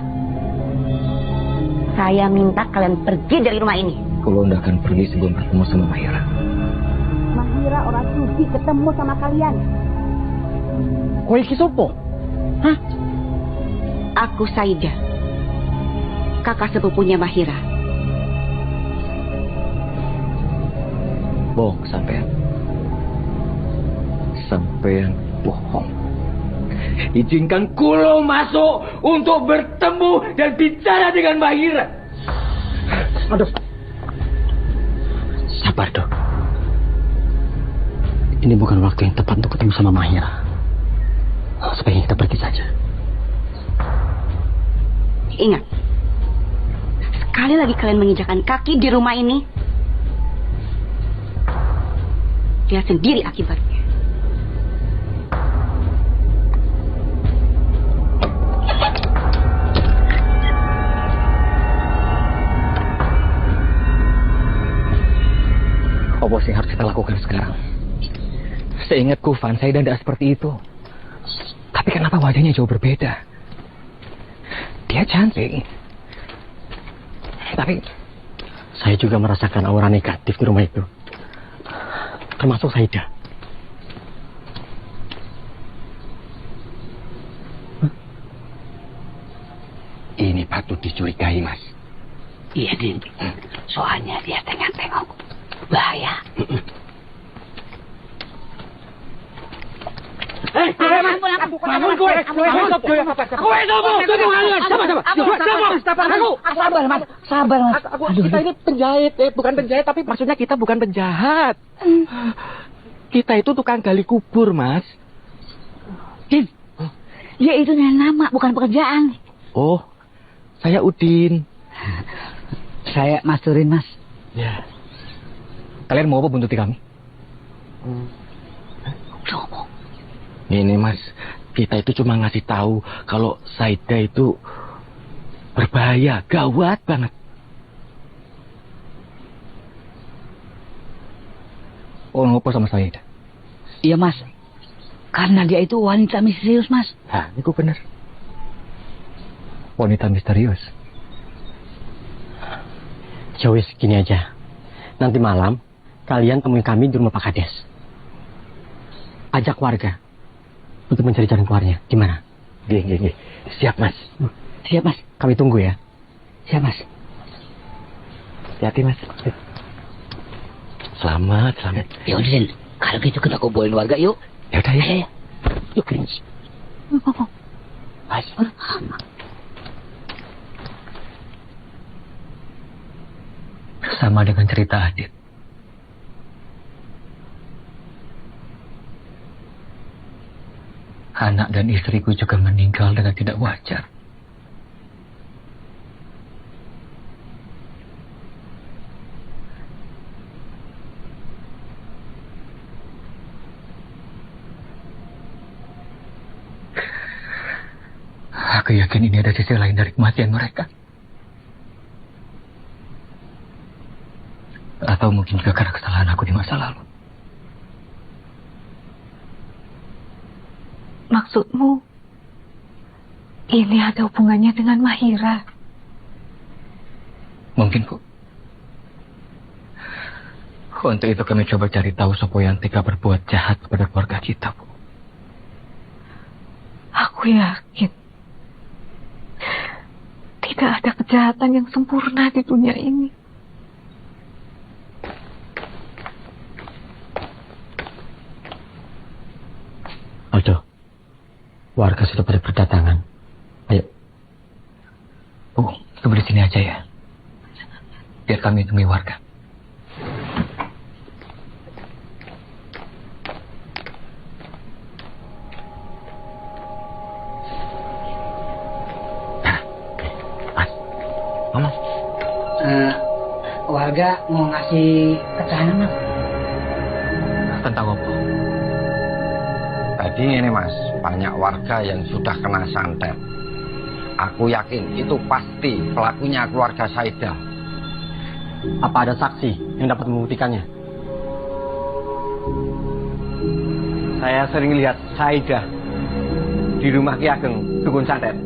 Saya minta kalian pergi dari rumah ini. Kulo tidak akan pergi sebelum bertemu sama Mayra. Mahira orang sudi ketemu sama kalian. Kowe iki sopo? Hah? Aku Saida, kakak sepupunya Mahira. Bohong sampean. Sampean bohong. Izinkan Kulo masuk untuk bertemu dan bicara dengan Mahira. Aduh. Sabar, Dok. Ini bukan waktu yang tepat untuk ketemu sama Mahira. Sebaiknya kita pergi saja. Ingat, sekali lagi kalian menginjakan kaki di rumah ini, lihat sendiri akibatnya. Apa sih yang harus kita lakukan sekarang? Seingatku Van, Saida tidak seperti itu. Tapi kenapa wajahnya jauh berbeda? Dia cantik. Tapi saya juga merasakan aura negatif di rumah itu. Termasuk Saida. Ini patut dicurigai, Mas. Iya, Din. Soalnya dia tengok-tengok. Bahaya. Sabar, Mas. Kita ini penjahit, bukan penjahit, tapi maksudnya kita bukan penjahat. Kita itu tukang gali kubur, Mas. Din, dia itu nama, bukan pekerjaan. Oh, saya Udin. Saya Mas Turin, Mas. Ya. kalian mau apa buntuti kami? Ini Mas, kita itu cuma ngasih tahu kalau Saida itu berbahaya, gawat banget. Oh, ngopo sama Saida? Iya, Mas. Karena dia itu wanita misterius, Mas. Nah, itu benar. Wanita misterius. Jauh segini aja. Nanti malam, kalian temui kami di rumah Pak Kades. Ajak warga untuk mencari jalan keluarnya. Gimana? Gih. Siap, Mas. Siap, Mas. Kami tunggu ya. Siap, Mas. Hati-hati, Mas. Selamat. Ya udah, Din. Kalau gitu kita kumpulin warga, yuk. Ya udah, ya. Yuk, Mas. Sama dengan cerita Adit. Anak dan istriku juga meninggal dengan tidak wajar. Aku yakin ini ada sisi lain dari kematian mereka. Atau mungkin juga karena kesalahan aku di masa lalu. Maksudmu, ini ada hubungannya dengan Mahira? Mungkin, Bu. Untuk itu kami coba cari tahu siapa yang tega berbuat jahat kepada keluarga kita, Bu. Aku yakin tidak ada kejahatan yang sempurna di dunia ini. Aldo, warga sudah pada berdatangan. Ayo. Bu, tunggu di sini aja ya. Biar kami temui warga. Mama. Warga mau ngasih keterangan, Mas. Tentang apa? Tadi ini Mas, banyak warga yang sudah kena santet. Aku yakin itu pasti pelakunya keluarga Saida. Apa ada saksi yang dapat membuktikannya? Saya sering lihat Saida di rumah Ki Ageng dukun santet.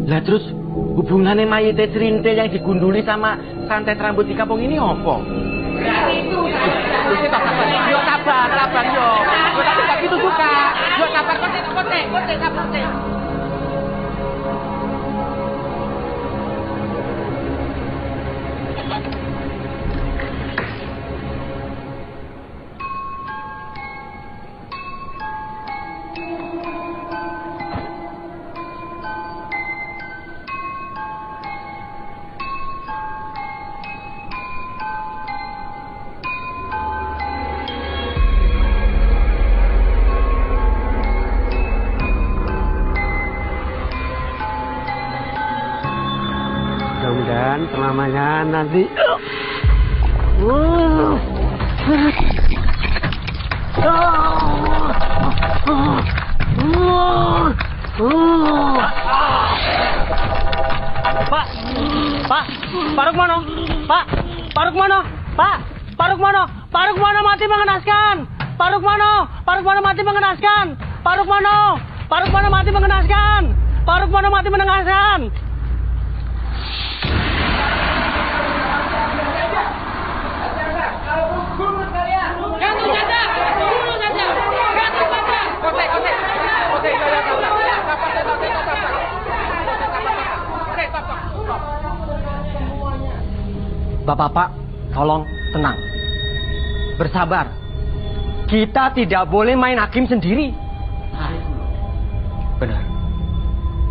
Lah terus hubungannya mayite Srintil yang digunduli sama santet rambut di kampung ini apa? Yo sabar yo. Yo tapi gak gitu juga. Yo sabar kote sabar. Dan selamanya nanti. Pak, Pak Rukmono, Pak Rukmono, Pak Rukmono, Pak Rukmono mati mengenaskan, Pak Rukmono mati mengenaskan, Pak Rukmono mati mengenaskan, Pak Rukmono mati mengenaskan. Bapak-bapak, tolong tenang. Bersabar. Kita tidak boleh main hakim sendiri. Benar.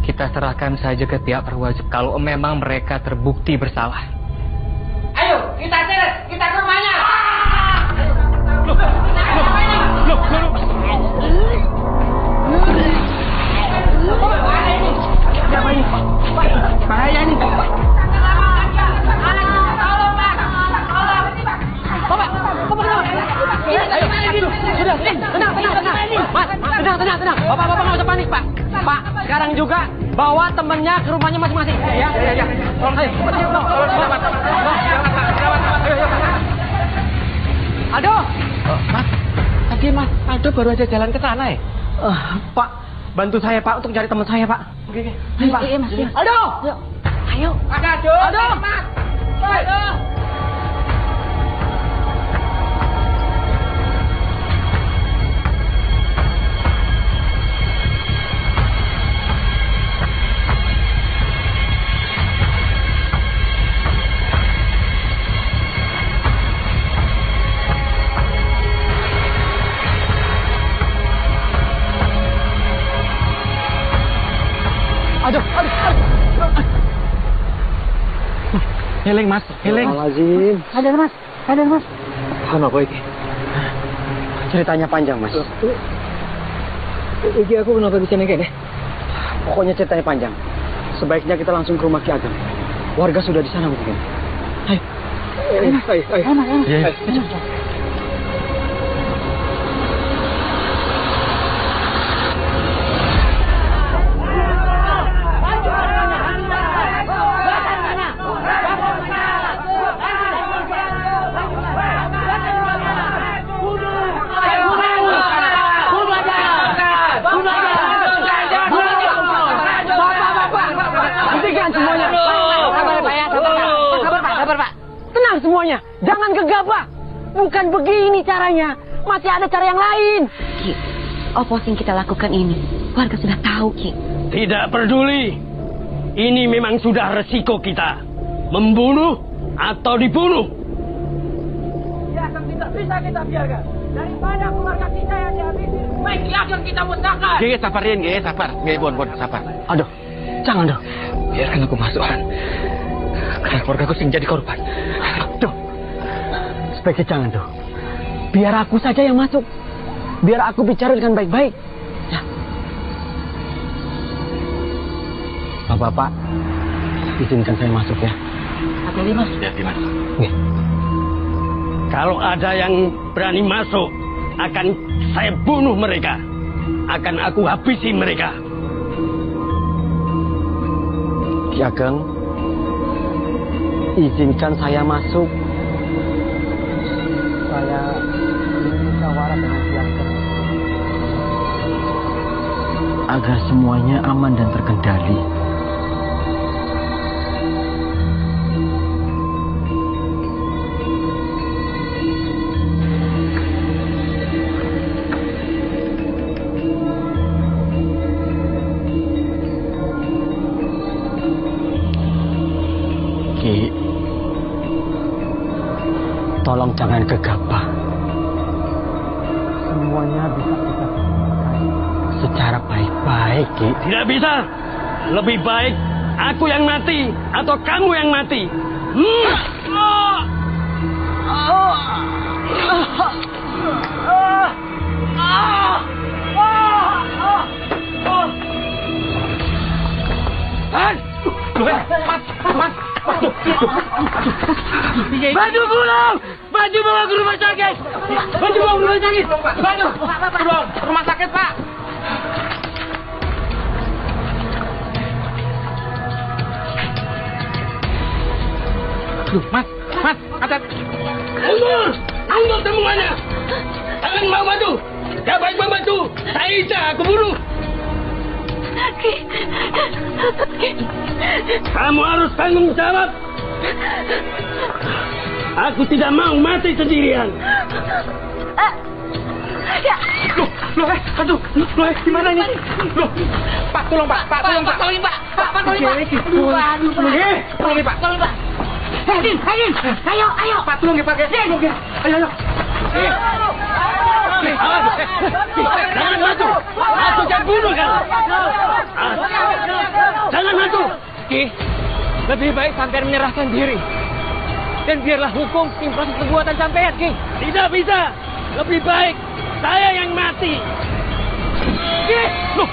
Kita serahkan saja ke pihak berwajib kalau memang mereka terbukti bersalah. Ayo, kita seret, kita ke rumahnya. Siapa ini? Bahaya ini. Tenang. Bapak-bapak nggak usah panik, Pak. Pak, sekarang juga bawa temennya ke rumahnya masing-masing. Ya. Tolong saya. Aldo. Mas, tadi Mas Aldo baru aja jalan ke sana ya? Pak, bantu saya Pak untuk cari teman saya Pak. Oke. Ayo Pak. Iya Mas. Aldo. Ayo. Ada Aldo. Mas. Aldo. Aduh. Healing Mas, healing. Ada Mas. Kenapa iki? Ceritanya panjang Mas. Iki aku kenapa bisa ngene? Pokoknya ceritanya panjang. Sebaiknya kita langsung ke rumah Ki Ageng. Warga sudah di sana mungkin. Ayo. Ayo. Semuanya, jangan gegabah. Bukan begini caranya. Masih ada cara yang lain. Ki, apa yang kita lakukan ini? Warga sudah tahu, Ki. Tidak peduli. Ini memang sudah resiko kita. Membunuh atau dibunuh. Ya, tidak bisa kita biarkan. Daripada keluarga kita yang dihabisi, baik Ageng kita musnahkan. Ge, sabarin, Ge, sabar. Ge, Bon, sabar. Aduh, jangan dong. Biarkan aku masuk, Han. Karena keluargaku sering jadi korban. Duh, sebaiknya jangan tuh. Biar aku saja yang masuk. Biar aku bicara dengan baik-baik. Ya. Bapak, izinkan saya masuk ya. Hati-hati Mas. Hati-hati Mas. Nih. Kalau ada yang berani masuk, akan saya bunuh mereka. Akan aku habisi mereka. Ki Ageng, izinkan saya masuk. Saya ingin musyawarah dengan Ki Ageng agar semuanya aman dan terkendali. Ki, tolong jangan gegabah. Semuanya bisa kita bicarakan secara baik-baik, Ki. Tidak bisa. Lebih baik aku yang mati atau kamu yang mati. Bantu pulang! Bantu bawa ke rumah sakit! Bantu bawa ke rumah sakit! Bantu! Bawa ke rumah sakit, Pak! Aduh, Mas, hati-hati. Mundur semuanya! Jangan mau bantu! Gak baik membantu! Saida, keburu! Kamu harus tanggung jawab! Aku tidak mau mati sendirian! Aduh, gimana ini? Loh, Pak, tolong Pak, tolong Pak. Tolongin Pak! Tolongin Pak! Hakim, ayo! Pak, tolong ya Pak. Ayo. Jangan matu! Aku jangan bunuh kan! Jangan matu! Ki, lebih baik sampean menyerahkan diri. Dan biarlah hukum yang proses perbuatan sampean, Ki. Tidak bisa! Lebih baik saya yang mati! Ki! Loh,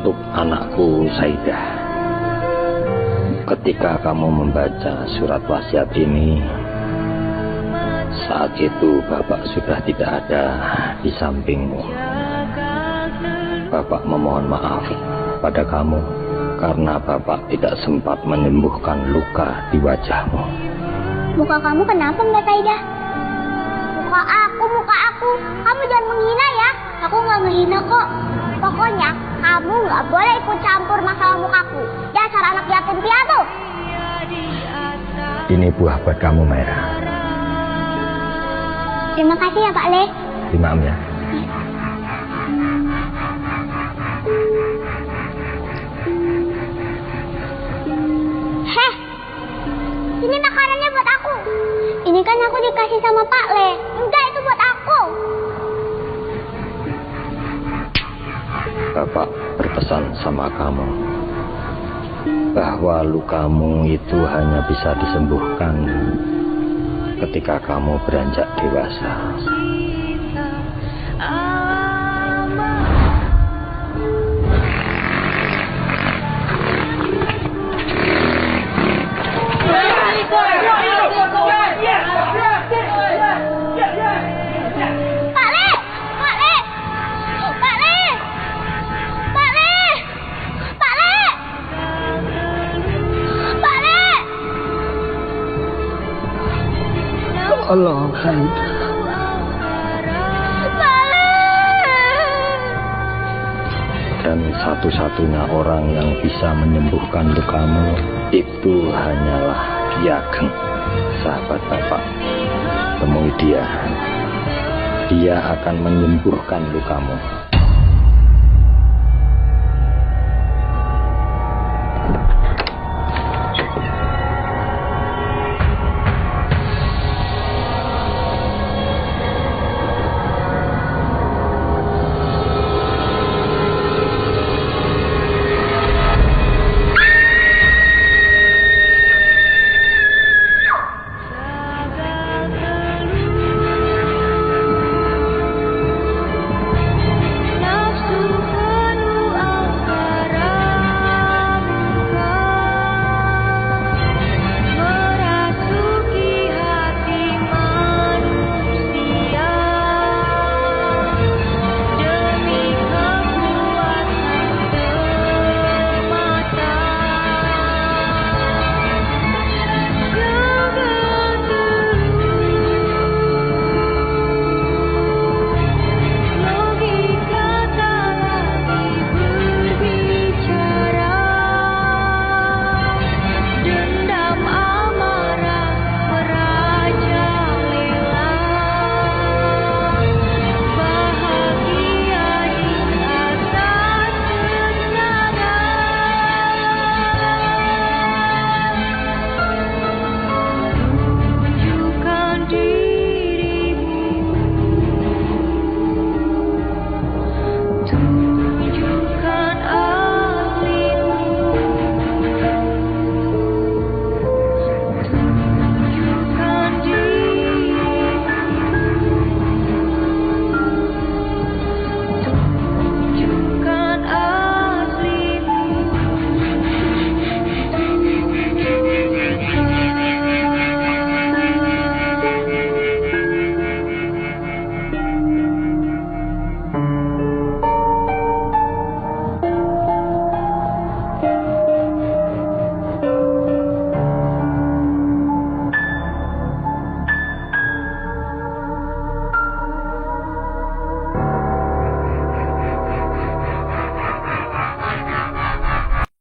Untuk anakku Saida, ketika kamu membaca surat wasiat ini, saat itu Bapak sudah tidak ada di sampingmu. Bapak memohon maaf pada kamu karena Bapak tidak sempat menyembuhkan luka di wajahmu. Muka kamu kenapa Mbak Saida? Muka aku. Kamu jangan menghina ya. Aku nggak menghina kok. Pokoknya kamu nggak boleh ikut campur masalah mukaku. Dasar anak yatim piatu. Ini buah buat kamu, Maira. Terima kasih ya Pak Le. Terima ya. Heh, ini makanannya buat aku. Ini kan aku dikasih sama Pak Le. Enggak, itu buat aku. Bapak berpesan sama kamu bahwa lukamu itu hanya bisa disembuhkan ketika kamu beranjak dewasa. Allah, dan satu-satunya orang yang bisa menyembuhkan lukamu itu hanyalah Ki Ageng, sahabat Bapak. Temui dia akan menyembuhkan lukamu.